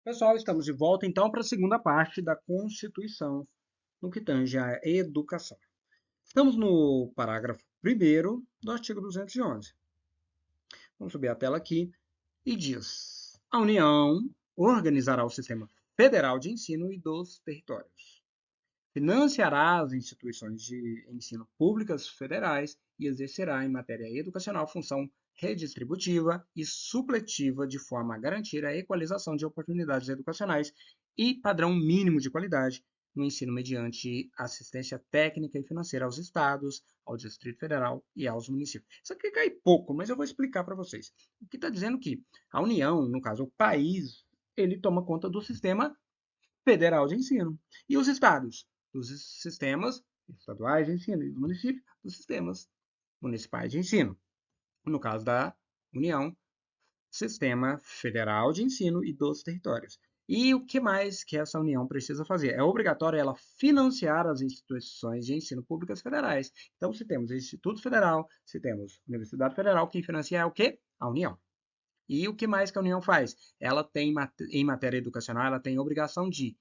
Pessoal, estamos de volta então para a segunda parte da Constituição, no que tange à educação. Estamos no parágrafo 1º do artigo 211. Vamos subir a tela aqui e diz: a União organizará o sistema federal de ensino e dos territórios. Financiará as instituições de ensino públicas federais e exercerá em matéria educacional função redistributiva e supletiva de forma a garantir a equalização de oportunidades educacionais e padrão mínimo de qualidade no ensino mediante assistência técnica e financeira aos estados, ao Distrito Federal e aos municípios. Isso aqui cai pouco, mas eu vou explicar para vocês. O que está dizendo que a União, no caso o país, ele toma conta do sistema federal de ensino. E os estados? Dos sistemas estaduais de ensino. E os municípios? Dos sistemas municipais de ensino. No caso da União, Sistema Federal de Ensino e dos Territórios. E o que mais que essa união precisa fazer? É obrigatório ela financiar as instituições de ensino públicas federais. Então, se temos Instituto Federal, se temos Universidade Federal, quem financia é o quê? A União. E o que mais que a União faz? Ela tem, em matéria educacional, ela tem obrigação de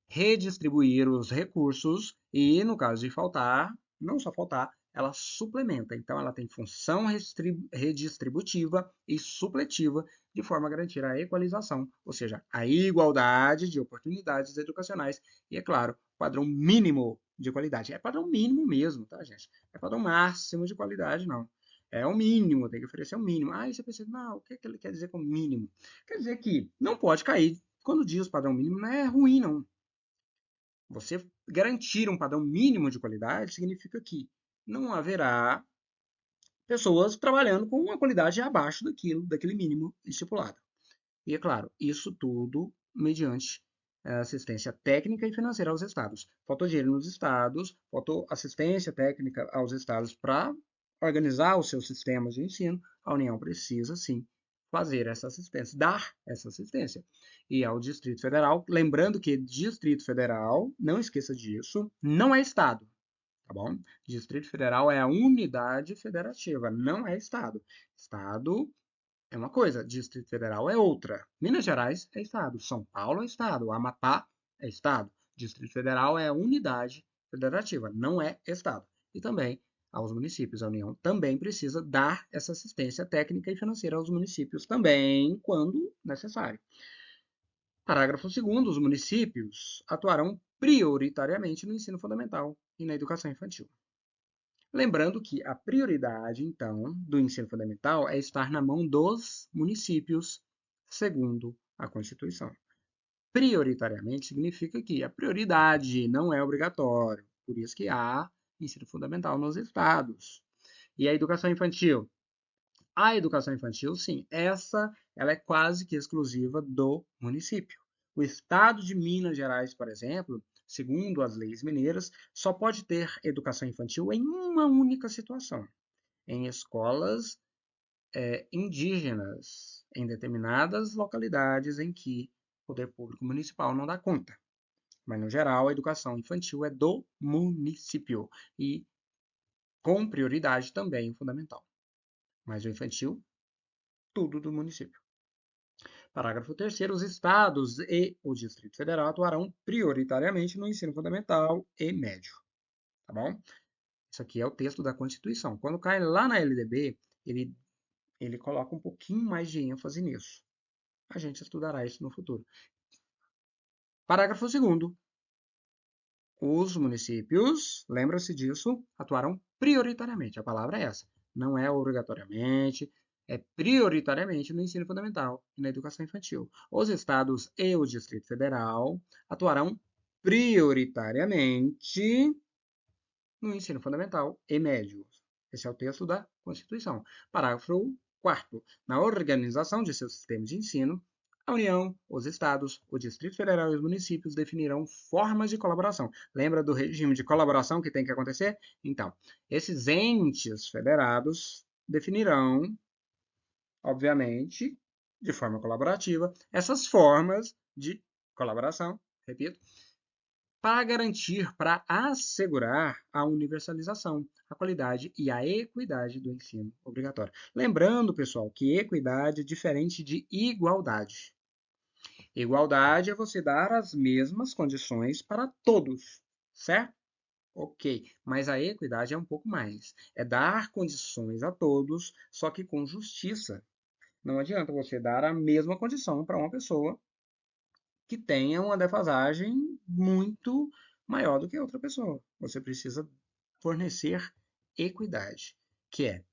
redistribuir os recursos e, no caso de faltar, não só faltar, ela suplementa. Então, ela tem função redistributiva e supletiva de forma a garantir a equalização, ou seja, a igualdade de oportunidades educacionais e, é claro, padrão mínimo de qualidade. É padrão mínimo mesmo, tá, gente? Não é padrão máximo de qualidade, não. É o mínimo, tem que oferecer o mínimo. Aí você pensa, não, o que ele quer dizer com mínimo? Quer dizer que não pode cair. Quando diz padrão mínimo, não é ruim, não. Você garantir um padrão mínimo de qualidade significa que não haverá pessoas trabalhando com uma qualidade abaixo daquele mínimo estipulado. E, é claro, isso tudo mediante assistência técnica e financeira aos estados. Faltou dinheiro nos estados, faltou assistência técnica aos estados para organizar os seus sistemas de ensino. A União precisa, sim, fazer essa assistência, dar essa assistência. E ao Distrito Federal, lembrando que Distrito Federal, não esqueça disso, não é estado, tá bom? Distrito Federal é a unidade federativa, não é estado. Estado é uma coisa, Distrito Federal é outra. Minas Gerais é estado, São Paulo é estado, Amapá é estado. Distrito Federal é a unidade federativa, não é estado. E também aos municípios. A União também precisa dar essa assistência técnica e financeira aos municípios também, quando necessário. Parágrafo 2º. Os municípios atuarão prioritariamente no ensino fundamental e na educação infantil. Lembrando que a prioridade, então, do ensino fundamental é estar na mão dos municípios, segundo a Constituição. Prioritariamente significa que a prioridade não é obrigatório, por isso que há ensino fundamental nos estados. E a educação infantil? A educação infantil, sim, ela é quase que exclusiva do município. O estado de Minas Gerais, por exemplo, segundo as leis mineiras, só pode ter educação infantil em uma única situação: em escolas indígenas, em determinadas localidades em que o poder público municipal não dá conta. Mas, no geral, a educação infantil é do município e com prioridade também o fundamental. Mas o infantil, tudo do município. Parágrafo 3º. Os estados e o Distrito Federal atuarão prioritariamente no ensino fundamental e médio. Tá bom? Isso aqui é o texto da Constituição. Quando cai lá na LDB, ele coloca um pouquinho mais de ênfase nisso. A gente estudará isso no futuro. Parágrafo 2º. Os municípios, lembra-se disso, atuarão prioritariamente. A palavra é essa. Não é obrigatoriamente, é prioritariamente no ensino fundamental e na educação infantil. Os estados e o Distrito Federal atuarão prioritariamente no ensino fundamental e médio. Esse é o texto da Constituição. Parágrafo 4º. Na organização de seus sistemas de ensino, a União, os estados, o Distrito Federal e os municípios definirão formas de colaboração. Lembra do regime de colaboração que tem que acontecer? Então, esses entes federados definirão, obviamente, de forma colaborativa, essas formas de colaboração, repito, para garantir, para assegurar a universalização, a qualidade e a equidade do ensino obrigatório. Lembrando, pessoal, que equidade é diferente de igualdade. Igualdade é você dar as mesmas condições para todos, certo? Ok, mas a equidade é um pouco mais. É dar condições a todos, só que com justiça. Não adianta você dar a mesma condição para uma pessoa que tenha uma defasagem muito maior do que outra pessoa. Você precisa fornecer equidade, que é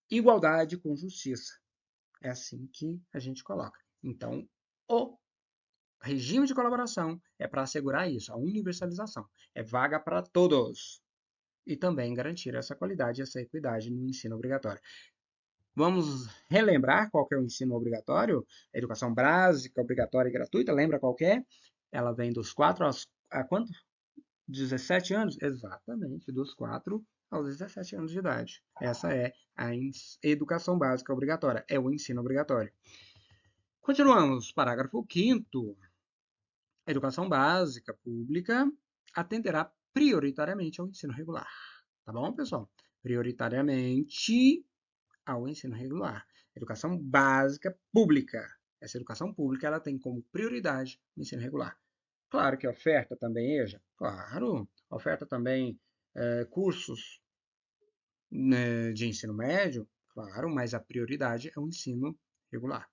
igualdade com justiça. É assim que a gente coloca. Então, o regime de colaboração é para assegurar isso, a universalização. É vaga para todos. E também garantir essa qualidade e essa equidade no ensino obrigatório. Vamos relembrar qual que é o ensino obrigatório? A educação básica, obrigatória e gratuita, lembra qual que é? Ela vem dos 4 a quanto? 17 anos? Exatamente, dos 4 aos 17 anos de idade. Essa é a educação básica obrigatória, é o ensino obrigatório. Continuamos, parágrafo 5º. A educação básica pública atenderá prioritariamente ao ensino regular. Tá bom, pessoal? Prioritariamente ao ensino regular. Educação básica pública. Essa educação pública ela tem como prioridade o ensino regular. Claro que oferta também, EJA. Claro, oferta também cursos, né, de ensino médio. Claro, mas a prioridade é o ensino regular.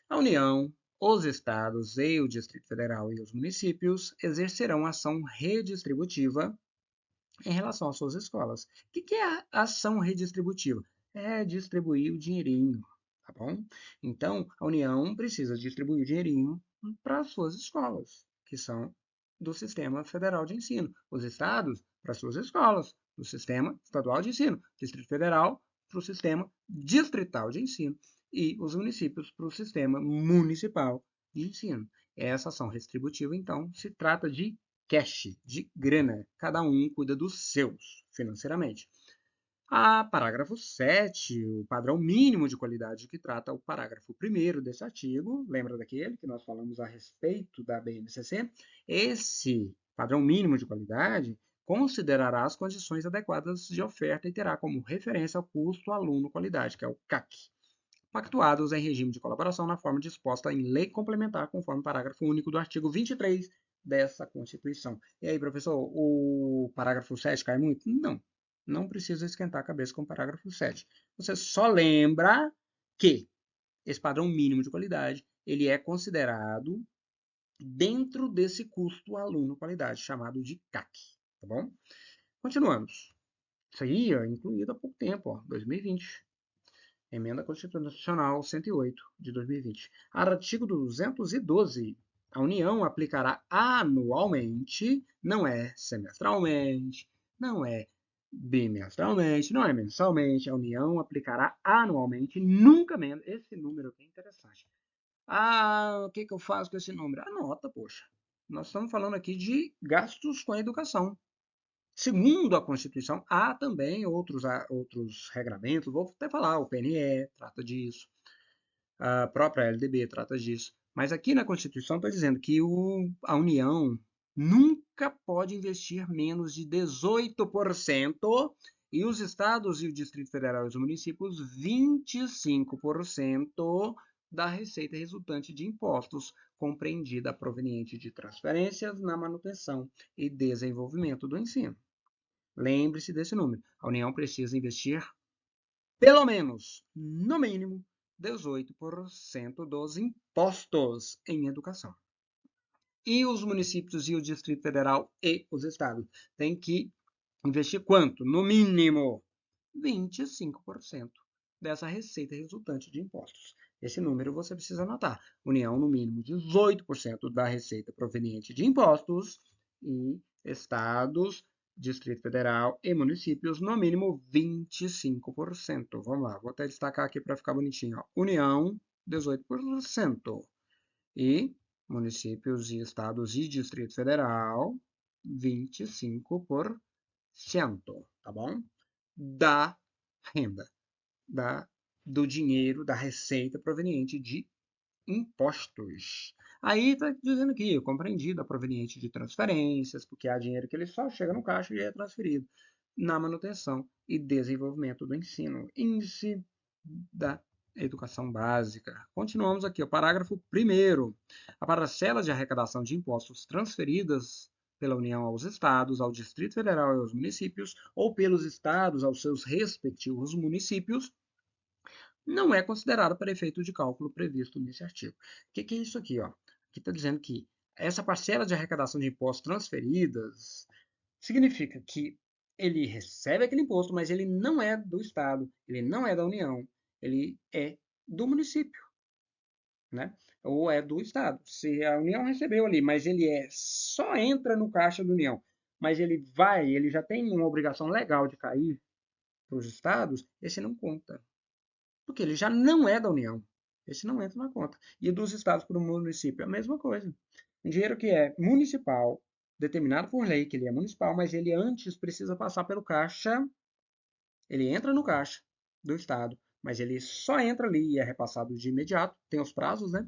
A União, os estados e o Distrito Federal e os municípios exercerão ação redistributiva em relação às suas escolas. O que é a ação redistributiva? É distribuir o dinheirinho, tá bom? Então, a União precisa distribuir o dinheirinho para as suas escolas, que são do Sistema Federal de Ensino. Os estados, para as suas escolas, do Sistema Estadual de Ensino. Distrito Federal, para o Sistema Distrital de Ensino. E os municípios, para o Sistema Municipal de Ensino. Essa ação redistributiva, então, se trata de cash, de grana. Cada um cuida dos seus financeiramente. Parágrafo 7, o padrão mínimo de qualidade que trata o parágrafo 1º desse artigo, lembra daquele que nós falamos a respeito da BNCC? Esse padrão mínimo de qualidade considerará as condições adequadas de oferta e terá como referência o custo aluno-qualidade, que é o CAC, pactuados em regime de colaboração na forma disposta em lei complementar, conforme o parágrafo único do artigo 23 dessa Constituição. E aí, professor, o parágrafo 7 cai muito? Não, não precisa esquentar a cabeça com o parágrafo 7. Você só lembra que esse padrão mínimo de qualidade, ele é considerado dentro desse custo aluno-qualidade, chamado de CAC, tá bom? Continuamos. Isso aí é incluído há pouco tempo, ó, 2020. Emenda Constitucional 108, de 2020. Artigo 212. A União aplicará anualmente, não é semestralmente, não é bimestralmente, não é mensalmente. A União aplicará anualmente, nunca menos. Esse número aqui é interessante. O que eu faço com esse número? Anota, poxa. Nós estamos falando aqui de gastos com a educação. Segundo a Constituição, há também outros regramentos, vou até falar, o PNE trata disso, a própria LDB trata disso, mas aqui na Constituição está dizendo que a União nunca pode investir menos de 18% e os estados e o Distrito Federal e os municípios 25% da receita resultante de impostos, compreendida proveniente de transferências na manutenção e desenvolvimento do ensino. Lembre-se desse número. A União precisa investir, pelo menos, no mínimo, 18% dos impostos em educação. E os municípios e o Distrito Federal e os estados têm que investir quanto? No mínimo, 25% dessa receita resultante de impostos. Esse número você precisa anotar. União, no mínimo, 18% da receita proveniente de impostos e estados, Distrito Federal e municípios, no mínimo 25%. Vamos lá, vou até destacar aqui para ficar bonitinho. Ó. União, 18%. E municípios e estados e Distrito Federal, 25%. Tá bom? Da renda, do dinheiro, da receita proveniente de impostos. Aí está dizendo aqui, compreendido, proveniente de transferências, porque há dinheiro que ele só chega no caixa e é transferido na manutenção e desenvolvimento do ensino. Índice da educação básica. Continuamos aqui, o parágrafo 1º. A parcela de arrecadação de impostos transferidas pela União aos estados, ao Distrito Federal e aos municípios, ou pelos estados aos seus respectivos municípios, não é considerada para efeito de cálculo previsto nesse artigo. O que é isso aqui? Ó? Aqui está dizendo que essa parcela de arrecadação de impostos transferidas significa que ele recebe aquele imposto, mas ele não é do Estado, ele não é da União, ele é do município, né? Ou é do Estado. Se a União recebeu ali, mas ele só entra no caixa da União, mas ele já tem uma obrigação legal de cair para os estados, esse não conta, porque ele já não é da União. Esse não entra na conta. E dos estados para o município, é a mesma coisa. Um dinheiro que é municipal, determinado por lei que ele é municipal, mas ele antes precisa passar pelo caixa, ele entra no caixa do estado, mas ele só entra ali e é repassado de imediato, tem os prazos, né?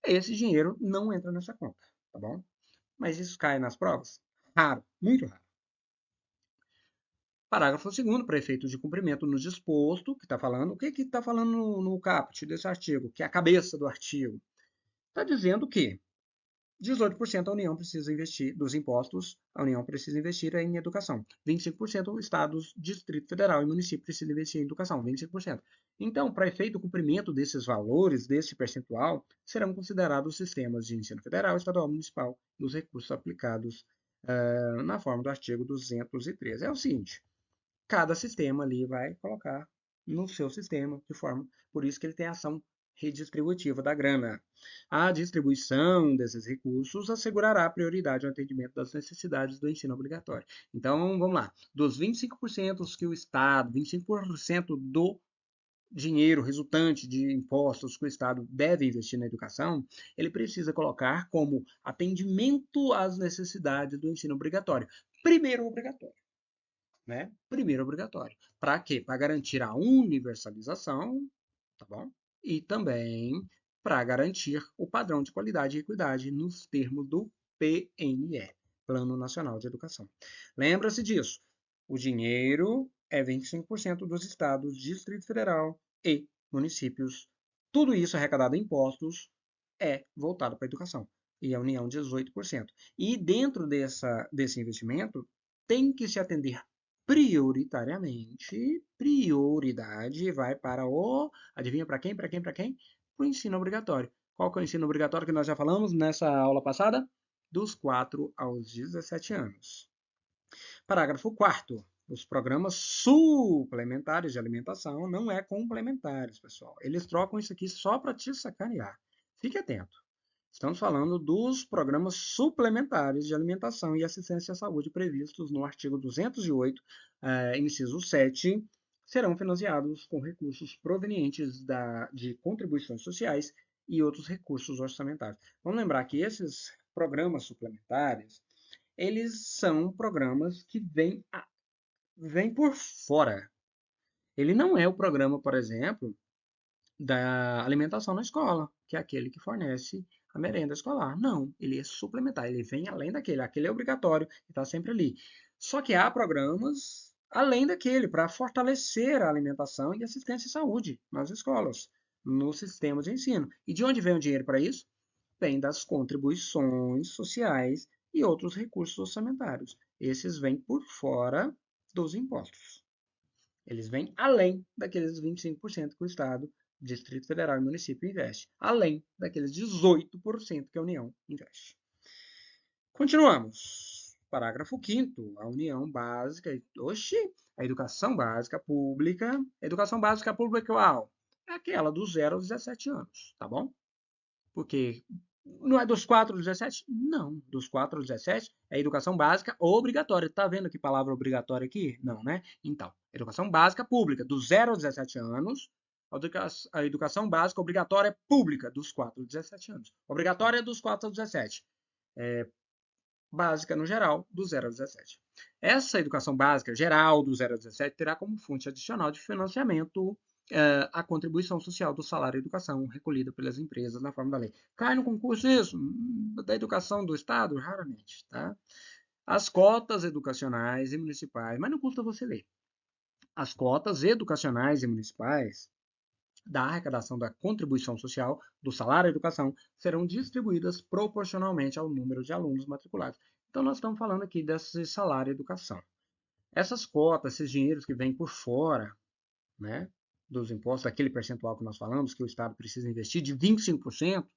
Esse dinheiro não entra nessa conta, tá bom? Mas isso cai nas provas? Raro, muito raro. Parágrafo 2º, para efeito de cumprimento no disposto, que está falando, o que está falando no caput desse artigo, que é a cabeça do artigo? Está dizendo que 18% a União precisa investir dos impostos, a União precisa investir em educação. 25% estados, Distrito Federal e município precisam investir em educação, 25%. Então, para efeito cumprimento desses valores, desse percentual, serão considerados os sistemas de ensino federal, estadual, municipal e os recursos aplicados na forma do artigo 213. É o seguinte, cada sistema ali vai colocar no seu sistema de forma, por isso que ele tem a ação redistributiva da grana. A distribuição desses recursos assegurará prioridade ao atendimento das necessidades do ensino obrigatório. Então, vamos lá. Dos 25% que o Estado, 25% do dinheiro resultante de impostos que o Estado deve investir na educação, ele precisa colocar como atendimento às necessidades do ensino obrigatório. Primeiro obrigatório. Né? Primeiro obrigatório. Para quê? Para garantir a universalização, tá bom? E também para garantir o padrão de qualidade e equidade nos termos do PNE, Plano Nacional de Educação. Lembra-se disso. O dinheiro é 25% dos estados, Distrito Federal e municípios. Tudo isso arrecadado em impostos é voltado para a educação. E a União, 18%. E dentro desse investimento, tem que se atender prioritariamente, prioridade vai para o, adivinha para quem, para quem, para quem? Para o ensino obrigatório. Qual que é o ensino obrigatório que nós já falamos nessa aula passada? Dos 4 aos 17 anos. Parágrafo 4º. Os programas suplementares de alimentação não é complementares, pessoal. Eles trocam isso aqui só para te sacanear. Fique atento. Estamos falando dos programas suplementares de alimentação e assistência à saúde previstos no artigo 208, inciso 7, serão financiados com recursos provenientes de contribuições sociais e outros recursos orçamentários. Vamos lembrar que esses programas suplementares, eles são programas que vêm por fora. Ele não é o programa, por exemplo, da alimentação na escola, que é aquele que fornece a merenda escolar. Não, ele é suplementar, ele vem além daquele. Aquele é obrigatório e está sempre ali. Só que há programas além daquele para fortalecer a alimentação e assistência à saúde nas escolas, no sistema de ensino. E de onde vem o dinheiro para isso? Vem das contribuições sociais e outros recursos orçamentários. Esses vêm por fora dos impostos. Eles vêm além daqueles 25% que o Estado, Distrito Federal e município investe, além daqueles 18% que a União investe. Continuamos. Parágrafo 5º. A União Básica, a educação básica pública. Educação básica pública qual? É aquela dos 0 aos 17 anos, tá bom? Porque não é dos 4 aos 17? Não, dos 4 aos 17 é educação básica obrigatória. Tá vendo que palavra obrigatória aqui? Não, né? Então, educação básica pública, dos 0 aos 17 anos, a educação básica obrigatória pública, dos 4 aos 17 anos. Obrigatória dos 4 aos 17. Básica, no geral, do 0 aos 17. Essa educação básica geral, do 0 aos 17, terá como fonte adicional de financiamento a contribuição social do salário e educação recolhida pelas empresas na forma da lei. Cai no concurso isso? Da educação do Estado? Raramente, tá? As cotas educacionais e municipais, mas não custa você ler. As cotas educacionais e municipais, da arrecadação da contribuição social, do salário à educação, serão distribuídas proporcionalmente ao número de alunos matriculados. Então, nós estamos falando aqui desse salário à educação. Essas cotas, esses dinheiros que vêm por fora, né, dos impostos, aquele percentual que nós falamos, que o Estado precisa investir, de 25%,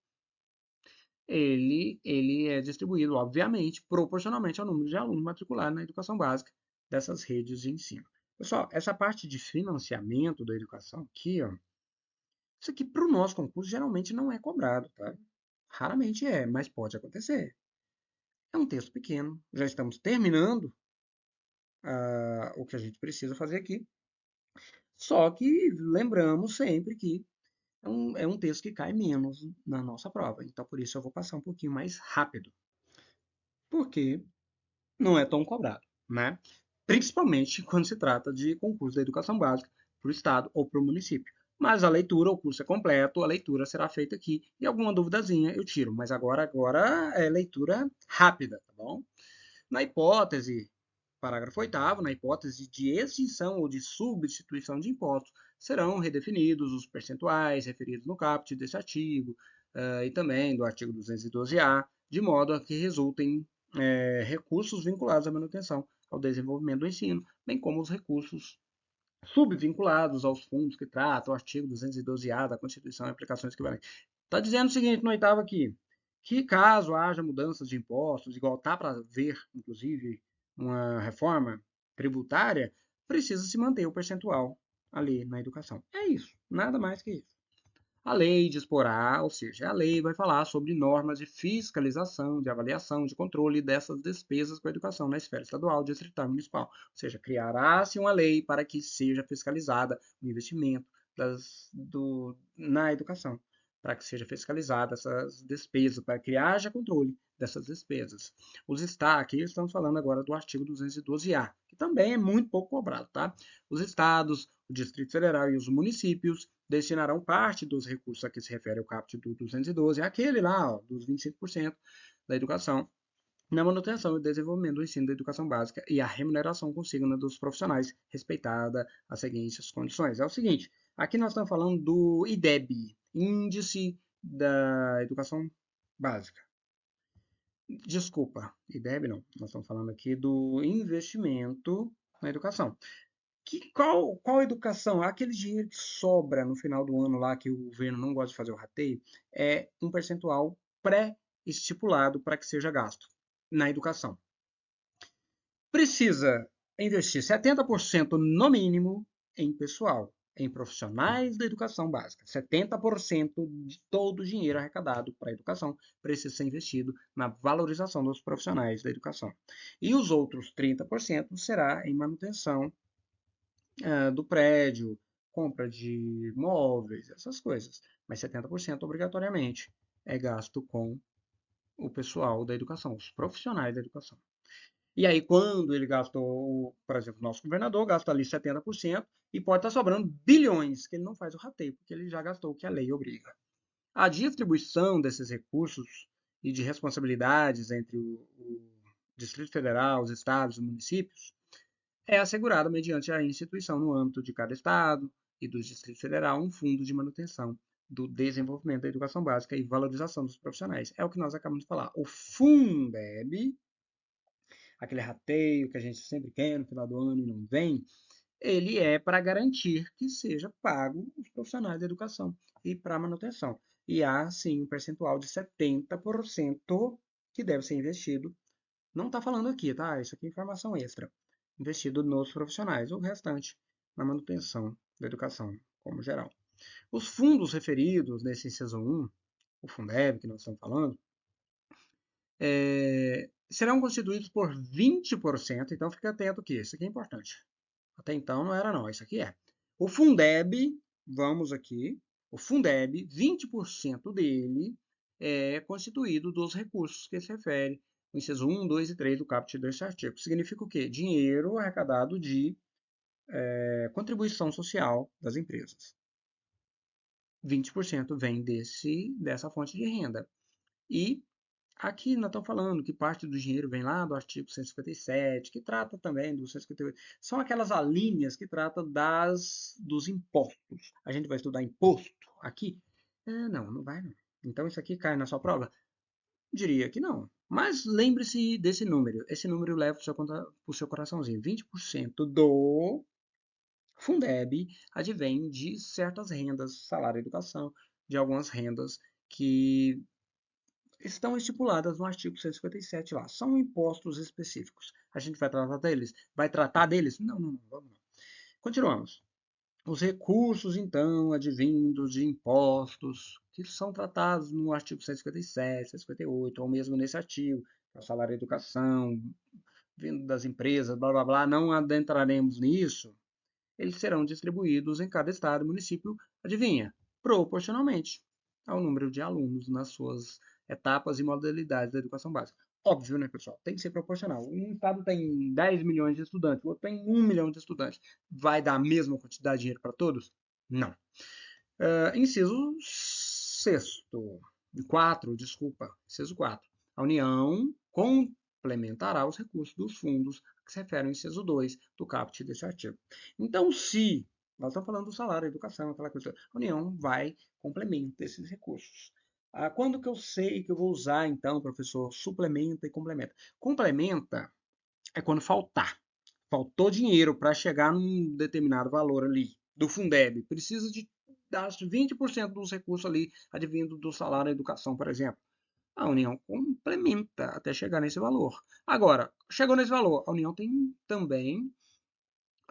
ele é distribuído, obviamente, proporcionalmente ao número de alunos matriculados na educação básica dessas redes de ensino. Pessoal, essa parte de financiamento da educação aqui, ó, isso aqui para o nosso concurso geralmente não é cobrado, tá? Raramente é, mas pode acontecer. É um texto pequeno, já estamos terminando o que a gente precisa fazer aqui. Só que lembramos sempre que é um texto que cai menos na nossa prova. Então, por isso eu vou passar um pouquinho mais rápido. Porque não é tão cobrado, né? Principalmente quando se trata de concurso da educação básica para o Estado ou para o município. Mas a leitura, o curso é completo, a leitura será feita aqui. E alguma duvidazinha eu tiro, mas agora é leitura rápida, tá bom? Na hipótese, parágrafo 8º, na hipótese de extinção ou de substituição de impostos, serão redefinidos os percentuais referidos no caput desse artigo e também do artigo 212-A, de modo a que resultem recursos vinculados à manutenção, ao desenvolvimento do ensino, bem como os recursos subvinculados aos fundos que tratam o artigo 212-A da Constituição e aplicações equivalentes. Está dizendo o seguinte no 8º aqui, que caso haja mudanças de impostos, igual está para ver, inclusive, uma reforma tributária, precisa se manter o percentual ali na educação. É isso, nada mais que isso. A lei disporá, ou seja, a lei vai falar sobre normas de fiscalização, de avaliação, de controle dessas despesas com a educação na esfera estadual, distrital e municipal. Ou seja, criará-se uma lei para que seja fiscalizada o investimento na educação, para que seja fiscalizada essas despesas, para que haja controle dessas despesas. Aqui estamos falando agora do artigo 212-A, que também é muito pouco cobrado, tá? Os estados, o Distrito Federal e os municípios destinarão parte dos recursos a que se refere o caput do 212, aquele lá, ó, dos 25% da educação, na manutenção e desenvolvimento do ensino da educação básica e a remuneração consigna dos profissionais, respeitada as seguintes condições. É o seguinte, aqui nós estamos falando do IDEB, Índice da Educação Básica. Desculpa, IDEB não, nós estamos falando aqui do investimento na educação. Qual educação? Aquele dinheiro que sobra no final do ano lá, que o governo não gosta de fazer o rateio, é um percentual pré-estipulado para que seja gasto na educação. Precisa investir 70% no mínimo em pessoal, em profissionais da educação básica. 70% de todo o dinheiro arrecadado para a educação precisa ser investido na valorização dos profissionais da educação. E os outros 30% será em manutenção do prédio, compra de móveis, essas coisas. Mas 70% obrigatoriamente é gasto com o pessoal da educação, os profissionais da educação. E aí, quando ele gastou, por exemplo, o nosso governador gasta ali 70% e pode estar sobrando bilhões, que ele não faz o rateio, porque ele já gastou o que a lei obriga. A distribuição desses recursos e de responsabilidades entre o Distrito Federal, os estados e municípios é assegurada mediante a instituição no âmbito de cada estado e do Distrito Federal um fundo de manutenção do desenvolvimento da educação básica e valorização dos profissionais. É o que nós acabamos de falar. O Fundeb, aquele rateio que a gente sempre quer no final do ano e não vem, ele é para garantir que seja pago os profissionais da educação e para a manutenção. E há, sim, um percentual de 70% que deve ser investido. Não está falando aqui, tá? Isso aqui é informação extra. Investido nos profissionais, o restante na manutenção da educação, como geral. Os fundos referidos nesse inciso 1, o Fundeb, que nós estamos falando, serão constituídos por 20%, então fique atento que isso aqui é importante. Até então não era não, isso aqui é. O Fundeb, vamos aqui, o Fundeb, 20% dele é constituído dos recursos que se refere o inciso 1, 2 e 3 do caput deste artigo. Significa o quê? Dinheiro arrecadado de contribuição social das empresas. 20% vem dessa fonte de renda. E Aqui nós estamos falando que parte do dinheiro vem lá do artigo 157, que trata também do 158. São aquelas alíneas que tratam dos impostos. A gente vai estudar imposto aqui? Não, não vai não. Então isso aqui cai na sua prova? Diria que não. Mas lembre-se desse número. Esse número leva para o seu coraçãozinho. 20% do Fundeb advém de certas rendas, salário e educação, de algumas rendas que estão estipuladas no artigo 157 lá. São impostos específicos. A gente vai tratar deles? Vai tratar deles? Não, não, não, vamos não. Continuamos. Os recursos, então, advindos de impostos, que são tratados no artigo 157, 158, ou mesmo nesse artigo, que é o salário e educação, vindo das empresas, blá, blá, blá, não adentraremos nisso, eles serão distribuídos em cada estado e município, adivinha? Proporcionalmente ao número de alunos nas suas etapas e modalidades da educação básica. Óbvio, né, pessoal? Tem que ser proporcional. Um estado tem 10 milhões de estudantes, o outro tem 1 milhão de estudantes. Vai dar a mesma quantidade de dinheiro para todos? Não. Inciso 6º. 4, desculpa. Inciso 4. A União complementará os recursos dos fundos que se referem ao inciso 2 do caput desse artigo. Então, se nós estamos falando do salário, educação, aquela coisa, a União vai complementar esses recursos. Quando que eu sei que eu vou usar, então, professor, suplementa e complementa? Complementa é quando faltar. Faltou dinheiro para chegar num determinado valor ali do Fundeb. Precisa de dar 20% dos recursos ali advindo do salário e educação, por exemplo. A União complementa até chegar nesse valor. Agora, chegou nesse valor, a União tem também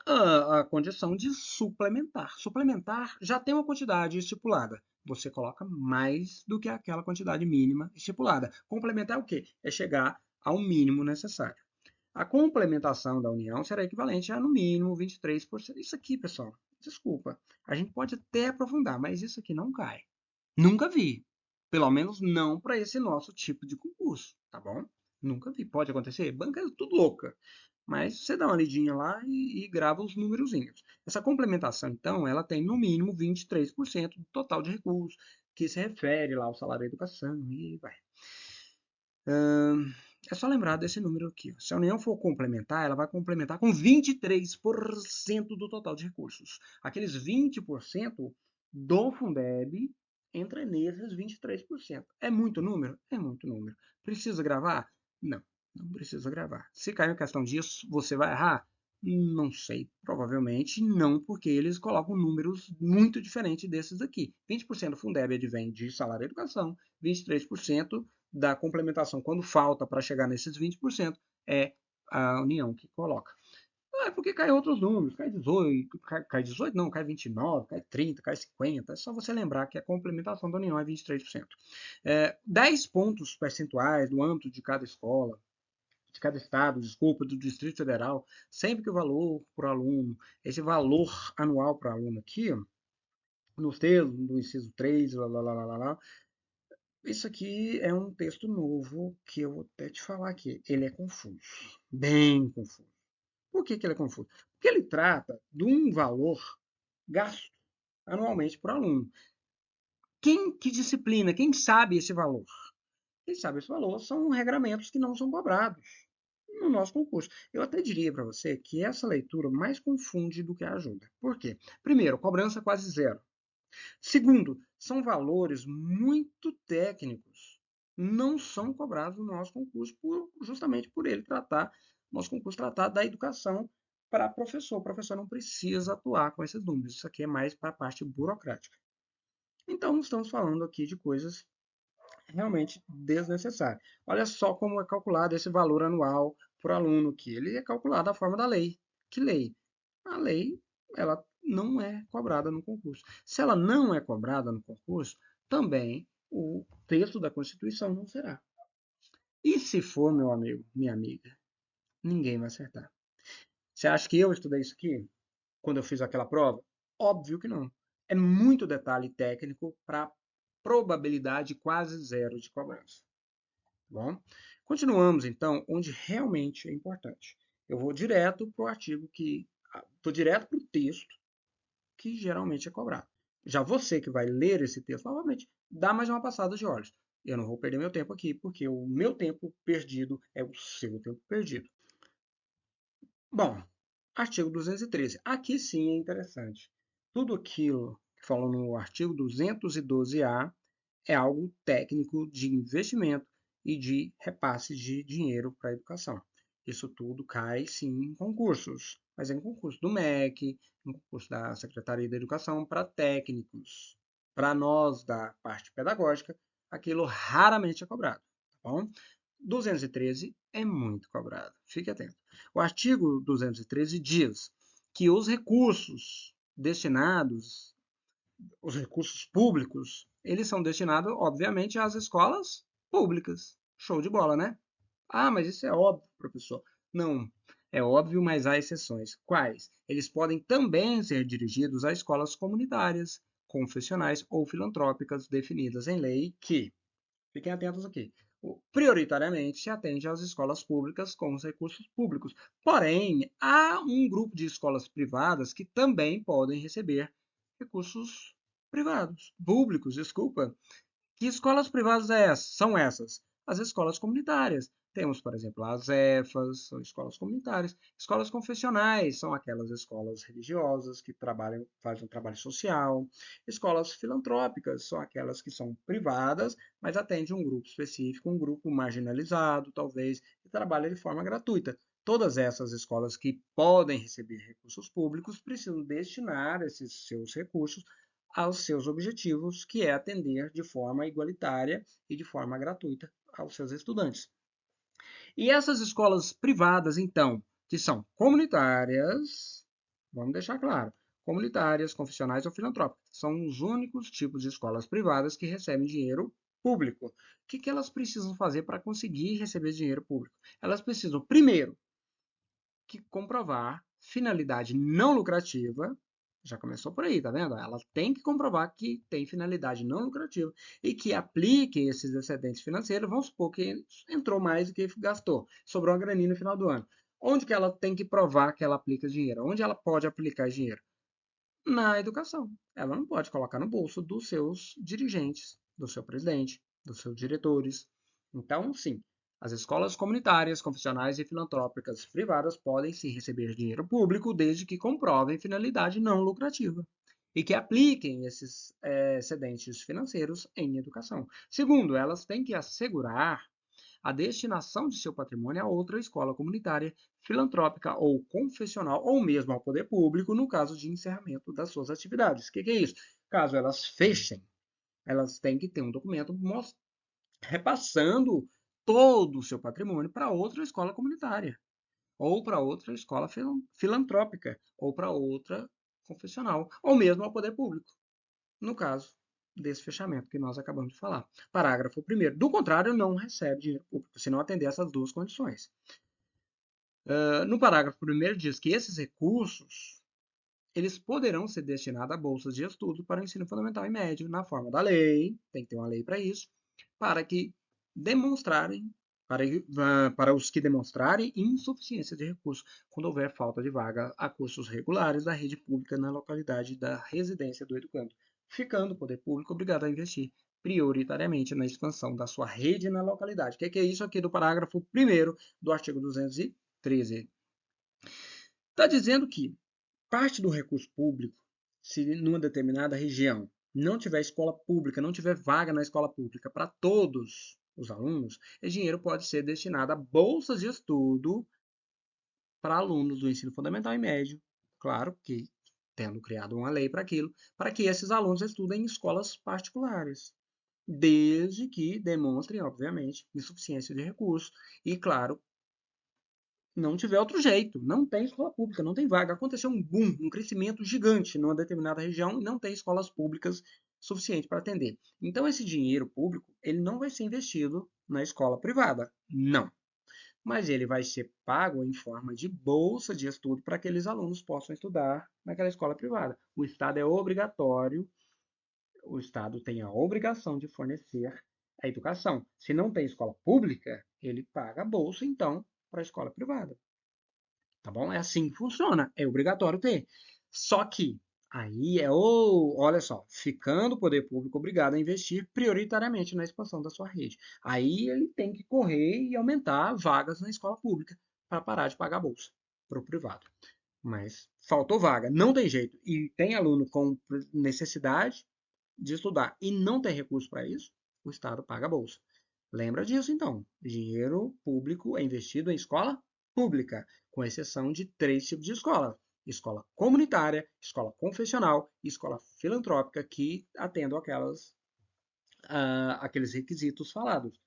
a condição de suplementar. Suplementar já tem uma quantidade estipulada. Você coloca mais do que aquela quantidade mínima estipulada. Complementar é o quê? É chegar ao mínimo necessário. A complementação da União será equivalente a, no mínimo, 23%. Isso aqui, pessoal, desculpa, a gente pode até aprofundar, mas isso aqui não cai. Nunca vi. Pelo menos não para esse nosso tipo de concurso, tá bom? Nunca vi. Pode acontecer? Banca é tudo louca. Mas você dá uma lidinha lá e grava os númerozinhos. Essa complementação, então, ela tem no mínimo 23% do total de recursos, que se refere lá ao salário da educação e vai. É só lembrar desse número aqui. Se a União for complementar, ela vai complementar com 23% do total de recursos. Aqueles 20% do Fundeb entra nesses 23%. É muito número? É muito número. Precisa gravar? Não, não precisa gravar. Se cair em questão disso, você vai errar? Não sei, provavelmente não, porque eles colocam números muito diferentes desses aqui. 20% do Fundeb advém de salário e educação, 23% da complementação, quando falta para chegar nesses 20%, é a União que coloca. É porque cai outros números, cai 18, cai 18 não, cai 29, cai 30, cai 50. É só você lembrar que a complementação da União é 23%. 10 pontos percentuais no âmbito de cada escola, de cada estado, desculpa, do Distrito Federal, sempre que o valor por aluno, esse valor anual para aluno aqui, nos termos do inciso 3, lá, lá, lá, lá, lá, isso aqui é um texto novo que eu vou até te falar aqui. Ele é confuso, bem confuso. Por que ele é confuso? Porque ele trata de um valor gasto anualmente por aluno. Que disciplina, quem sabe esse valor? Quem sabe esse valor são regramentos que não são cobrados no nosso concurso. Eu até diria para você que essa leitura mais confunde do que ajuda. Por quê? Primeiro, cobrança quase zero. Segundo, são valores muito técnicos. Não são cobrados no nosso concurso justamente por ele tratar, nosso concurso tratar da educação para professor. O professor não precisa atuar com esses números. Isso aqui é mais para a parte burocrática. Então, estamos falando aqui de coisas realmente desnecessárias. Olha só como é calculado esse valor anual por aluno, que ele é calculado da forma da lei. Que lei? A lei, ela não é cobrada no concurso. Se ela não é cobrada no concurso, também o texto da Constituição não será. E se for, meu amigo, minha amiga, ninguém vai acertar. Você acha que eu estudei isso aqui quando eu fiz aquela prova? Óbvio que não. É muito detalhe técnico para probabilidade quase zero de cobrança. Tá bom? Continuamos, então, onde realmente é importante. Eu vou direto para o artigo que. Vou direto para o texto que geralmente é cobrado. Já você que vai ler esse texto novamente, dá mais uma passada de olhos. Eu não vou perder meu tempo aqui, porque o meu tempo perdido é o seu tempo perdido. Bom, artigo 213. Aqui sim é interessante. Tudo aquilo que fala no artigo 212-A é algo técnico de investimento e de repasse de dinheiro para a educação. Isso tudo cai, sim, em concursos, mas é em concurso do MEC, em concurso da Secretaria da Educação para técnicos. Para nós, da parte pedagógica, aquilo raramente é cobrado, tá bom? 213 é muito cobrado, fique atento. O artigo 213 diz que os recursos destinados, os recursos públicos, eles são destinados, obviamente, às escolas públicas. Show de bola, né? Ah, mas isso é óbvio, professor. Não, é óbvio, mas há exceções. Quais? Eles podem também ser dirigidos a escolas comunitárias, confessionais ou filantrópicas definidas em lei que, fiquem atentos aqui, prioritariamente se atende às escolas públicas com os recursos públicos. Porém, há um grupo de escolas privadas que também podem receber recursos privados, públicos, desculpa. Que escolas privadas são essas? As escolas comunitárias. Temos, por exemplo, as EFAs, são escolas comunitárias. Escolas confessionais são aquelas escolas religiosas que fazem um trabalho social. Escolas filantrópicas são aquelas que são privadas, mas atendem um grupo específico, um grupo marginalizado, talvez, que trabalha de forma gratuita. Todas essas escolas que podem receber recursos públicos precisam destinar esses seus recursos aos seus objetivos, que é atender de forma igualitária e de forma gratuita aos seus estudantes. E essas escolas privadas, então, que são comunitárias, vamos deixar claro, comunitárias, confessionais ou filantrópicas, são os únicos tipos de escolas privadas que recebem dinheiro público. O que elas precisam fazer para conseguir receber dinheiro público? Elas precisam, primeiro, que comprovar finalidade não lucrativa. Já começou por aí, tá vendo? Ela tem que comprovar que tem finalidade não lucrativa e que aplique esses excedentes financeiros. Vamos supor que entrou mais do que gastou, sobrou uma graninha no final do ano. Onde que ela tem que provar que ela aplica dinheiro? Onde ela pode aplicar dinheiro? Na educação. Ela não pode colocar no bolso dos seus dirigentes, do seu presidente, dos seus diretores. Então, sim, as escolas comunitárias, confessionais e filantrópicas privadas podem sim receber dinheiro público desde que comprovem finalidade não lucrativa e que apliquem esses excedentes financeiros em educação. Segundo, elas têm que assegurar a destinação de seu patrimônio a outra escola comunitária, filantrópica ou confessional, ou mesmo ao poder público, no caso de encerramento das suas atividades. O que é isso? Caso elas fechem, elas têm que ter um documento repassando todo o seu patrimônio para outra escola comunitária, ou para outra escola filantrópica, ou para outra confessional, ou mesmo ao poder público, no caso desse fechamento que nós acabamos de falar. Parágrafo 1º. Do contrário, não recebe dinheiro público, se não atender essas duas condições. No parágrafo 1º diz que esses recursos eles poderão ser destinados a bolsas de estudo para o ensino fundamental e médio, na forma da lei, tem que ter uma lei para isso, para que demonstrarem, para os que demonstrarem insuficiência de recursos, quando houver falta de vaga a cursos regulares da rede pública na localidade da residência do educando, ficando o poder público obrigado a investir prioritariamente na expansão da sua rede na localidade. O que é isso aqui do parágrafo 1º do artigo 213? Está dizendo que parte do recurso público, se numa determinada região não tiver escola pública, não tiver vaga na escola pública para todos os alunos, esse dinheiro pode ser destinado a bolsas de estudo para alunos do ensino fundamental e médio, claro que tendo criado uma lei para aquilo, para que esses alunos estudem em escolas particulares, desde que demonstrem, obviamente, insuficiência de recursos e, claro, não tiver outro jeito. Não tem escola pública, não tem vaga. Aconteceu um boom, um crescimento gigante numa determinada região e não tem escolas públicas suficientes para atender. Então, esse dinheiro público, ele não vai ser investido na escola privada. Não. Mas ele vai ser pago em forma de bolsa de estudo para que aqueles alunos possam estudar naquela escola privada. O Estado é obrigatório, o Estado tem a obrigação de fornecer a educação. Se não tem escola pública, ele paga a bolsa, então, para a escola privada. Tá bom? É assim que funciona. É obrigatório ter. Só que Aí olha só, ficando o poder público obrigado a investir prioritariamente na expansão da sua rede. Aí ele tem que correr e aumentar vagas na escola pública para parar de pagar bolsa para o privado. Mas faltou vaga, não tem jeito. E tem aluno com necessidade de estudar e não tem recurso para isso, o Estado paga a bolsa. Lembra disso, então. Dinheiro público é investido em escola pública, com exceção de 3 tipos de escola: escola comunitária, escola confessional e escola filantrópica, que atendam aqueles requisitos falados,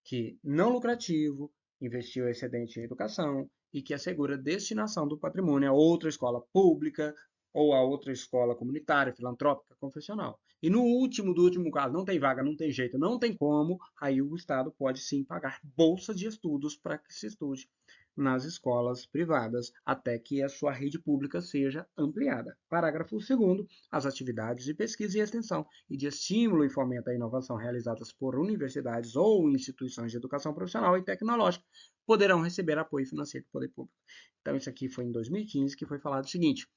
que não lucrativo, investiu excedente em educação e que assegura destinação do patrimônio a outra escola pública ou a outra escola comunitária, filantrópica, confessional. E no último do último caso, não tem vaga, não tem jeito, não tem como, aí o Estado pode sim pagar bolsa de estudos para que se estude nas escolas privadas, até que a sua rede pública seja ampliada. Parágrafo 2º. As atividades de pesquisa e extensão e de estímulo e fomento à inovação realizadas por universidades ou instituições de educação profissional e tecnológica poderão receber apoio financeiro do poder público. Então, isso aqui foi em 2015 que foi falado o seguinte: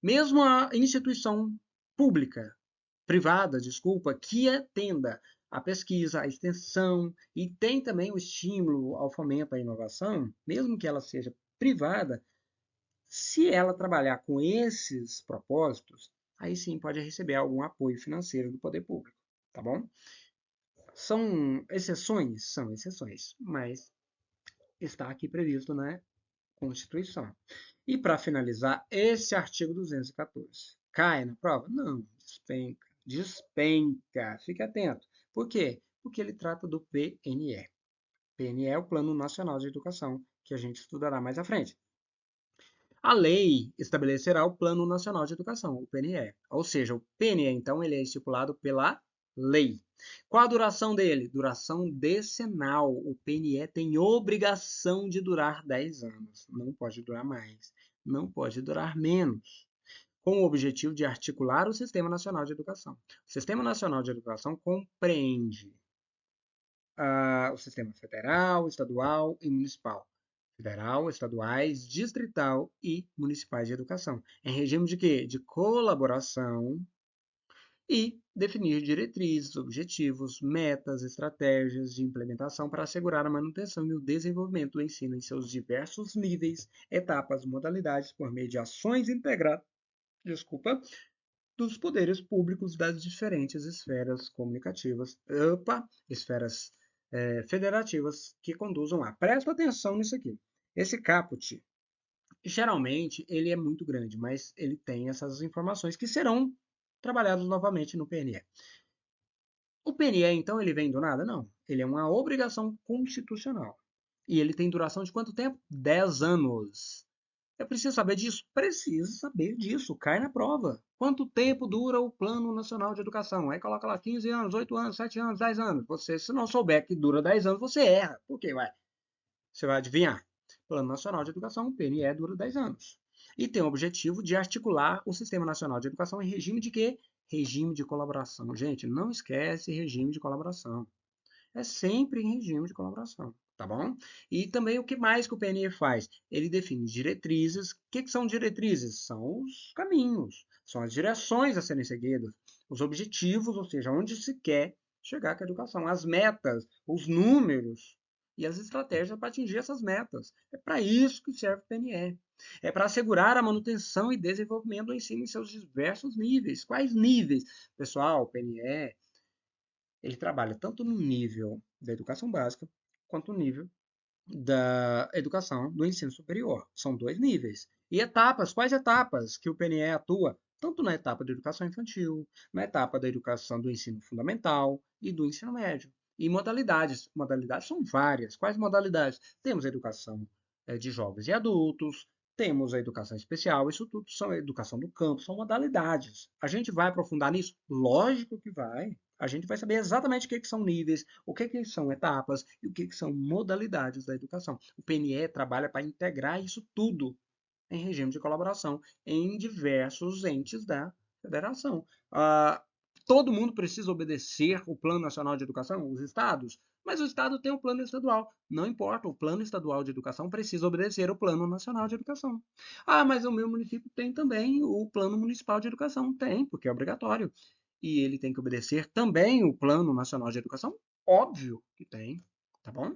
mesmo a instituição pública, privada, desculpa, que atenda a pesquisa, a extensão e tem também o estímulo ao fomento à inovação, mesmo que ela seja privada, se ela trabalhar com esses propósitos, aí sim pode receber algum apoio financeiro do poder público, tá bom? São exceções? São exceções, mas está aqui previsto na Constituição. E para finalizar, esse artigo 214 cai na prova? Não, despenca. Despenca. Fique atento. Por quê? Porque ele trata do PNE. PNE é o Plano Nacional de Educação, que a gente estudará mais à frente. A lei estabelecerá o Plano Nacional de Educação, o PNE. Ou seja, o PNE, então, ele é estipulado pela lei. Qual a duração dele? Duração decenal. O PNE tem obrigação de durar 10 anos. Não pode durar mais. Não pode durar menos. Com o objetivo de articular o Sistema Nacional de Educação. O Sistema Nacional de Educação compreende o sistema federal, estadual e municipal. Federal, estaduais, distrital e municipais de educação. Em regime de quê? De colaboração e definir diretrizes, objetivos, metas, estratégias de implementação para assegurar a manutenção e o desenvolvimento do ensino em seus diversos níveis, etapas, modalidades, por meio de ações integradas, dos poderes públicos das diferentes esferas comunicativas, esferas federativas que conduzam a. Presta atenção nisso aqui. Esse caput, geralmente, ele é muito grande, mas ele tem essas informações que serão trabalhadas novamente no PNE. O PNE, então, ele vem do nada? Não. Ele é uma obrigação constitucional. E ele tem duração de quanto tempo? 10 anos. Eu preciso saber disso? Preciso saber disso. Cai na prova. Quanto tempo dura o Plano Nacional de Educação? Aí coloca lá 15 anos, 8 anos, 7 anos, 10 anos. Você, se não souber que dura 10 anos, você erra. Por quê? Ué? Você vai adivinhar. Plano Nacional de Educação, PNE, dura 10 anos. E tem o objetivo de articular o Sistema Nacional de Educação em regime de quê? Regime de colaboração. Gente, não esquece regime de colaboração. É sempre em regime de colaboração, tá bom? E também o que mais que o PNE faz? Ele define diretrizes. O que são diretrizes? São os caminhos, são as direções a serem seguidas, os objetivos, ou seja, onde se quer chegar com a educação, as metas, os números e as estratégias para atingir essas metas. É para isso que serve o PNE. É para assegurar a manutenção e desenvolvimento do ensino em seus diversos níveis. Quais níveis? Pessoal, o PNE ele trabalha tanto no nível da educação básica quanto no nível da educação do ensino superior. São 2 níveis. E etapas, quais etapas que o PNE atua? Tanto na etapa da educação infantil, na etapa da educação do ensino fundamental e do ensino médio. E modalidades. Modalidades são várias. Quais modalidades? Temos a educação de jovens e adultos, temos a educação especial, isso tudo são a educação do campo, são modalidades. A gente vai aprofundar nisso? Lógico que vai. A gente vai saber exatamente o que são níveis, o que são etapas e o que são modalidades da educação. O PNE trabalha para integrar isso tudo em regime de colaboração em diversos entes da federação. Todo mundo precisa obedecer o Plano Nacional de Educação? Os estados? Mas o Estado tem um plano estadual. Não importa, o plano estadual de educação precisa obedecer ao plano nacional de educação. Ah, mas o meu município tem também o plano municipal de educação. Tem, porque é obrigatório. E ele tem que obedecer também o plano nacional de educação? Óbvio que tem, tá bom?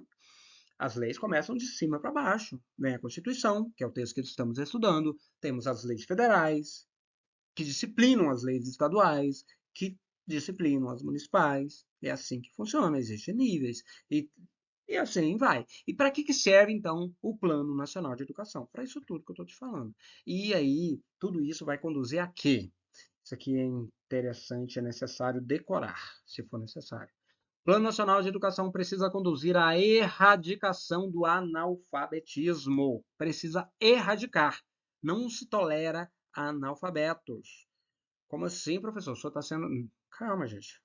As leis começam de cima para baixo. Vem a Constituição, que é o texto que estamos estudando. Temos as leis federais, que disciplinam as leis estaduais, que disciplinam as municipais. É assim que funciona, existem níveis. E assim vai. E para que serve, então, o Plano Nacional de Educação? Para isso tudo que eu estou te falando. E aí, tudo isso vai conduzir a quê? Isso aqui é interessante, é necessário decorar, se for necessário. O Plano Nacional de Educação precisa conduzir à erradicação do analfabetismo. Precisa erradicar. Não se tolera analfabetos. Como assim, professor? O senhor está sendo. Calma, gente.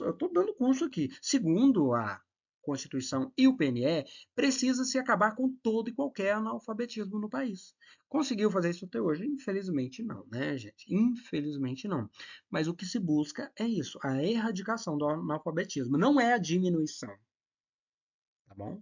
Eu tô dando curso aqui. Segundo a Constituição e o PNE, precisa-se acabar com todo e qualquer analfabetismo no país. Conseguiu fazer isso até hoje? Infelizmente não, né, gente? Infelizmente não. Mas o que se busca é isso, a erradicação do analfabetismo, não é a diminuição, tá bom?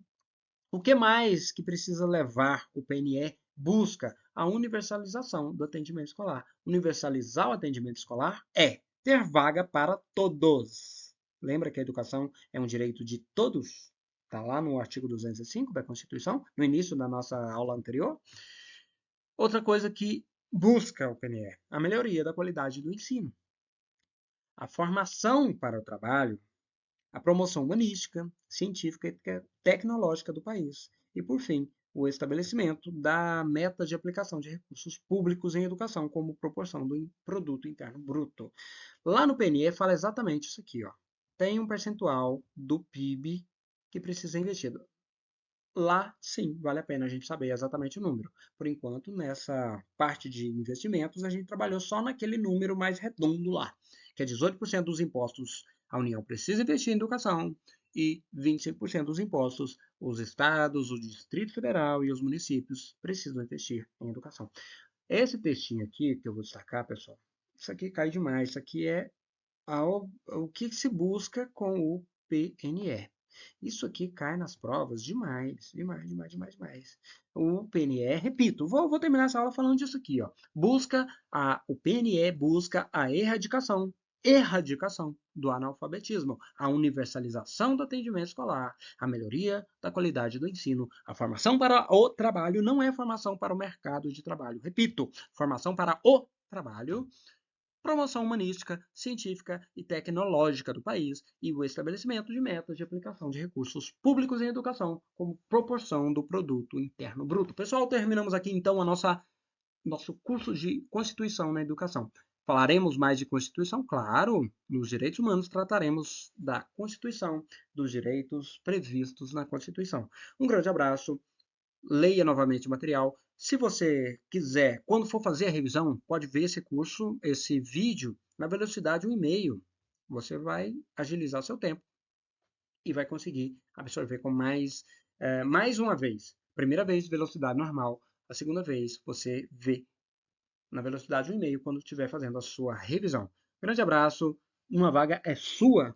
O que mais que precisa levar o PNE busca a universalização do atendimento escolar. Universalizar o atendimento escolar é ter vaga para todos. Lembra que a educação é um direito de todos? Está lá no artigo 205 da Constituição, no início da nossa aula anterior. Outra coisa que busca o PNE, a melhoria da qualidade do ensino. A formação para o trabalho, a promoção humanística, científica e tecnológica do país. E, por fim, o estabelecimento da meta de aplicação de recursos públicos em educação como proporção do produto interno bruto. Lá no PNE fala exatamente isso aqui, ó. Tem um percentual do PIB que precisa ser investido. Lá, sim, vale a pena a gente saber exatamente o número. Por enquanto, nessa parte de investimentos, a gente trabalhou só naquele número mais redondo lá, que é 18% dos impostos a União precisa investir em educação e 25% dos impostos os estados, o Distrito Federal e os municípios precisam investir em educação. Esse textinho aqui que eu vou destacar, pessoal, isso aqui cai demais. Isso aqui é o que se busca com o PNE. Isso aqui cai nas provas demais, demais, demais, demais, demais. O PNE, repito, vou terminar essa aula falando disso aqui, ó. O PNE busca a erradicação do analfabetismo, a universalização do atendimento escolar, a melhoria da qualidade do ensino, a formação para o trabalho não é formação para o mercado de trabalho. Repito, formação para o trabalho, promoção humanística, científica e tecnológica do país e o estabelecimento de metas de aplicação de recursos públicos em educação como proporção do produto interno bruto. Pessoal, terminamos aqui então nosso curso de Constituição na Educação. Falaremos mais de Constituição, claro, nos direitos humanos trataremos da Constituição, dos direitos previstos na Constituição. Um grande abraço, leia novamente o material. Se você quiser, quando for fazer a revisão, pode ver esse curso, esse vídeo, na velocidade 1,5. Você vai agilizar seu tempo e vai conseguir absorver com mais uma vez. Primeira vez, velocidade normal. A segunda vez, você vê na velocidade 1,5 quando estiver fazendo a sua revisão. Grande abraço, uma vaga é sua.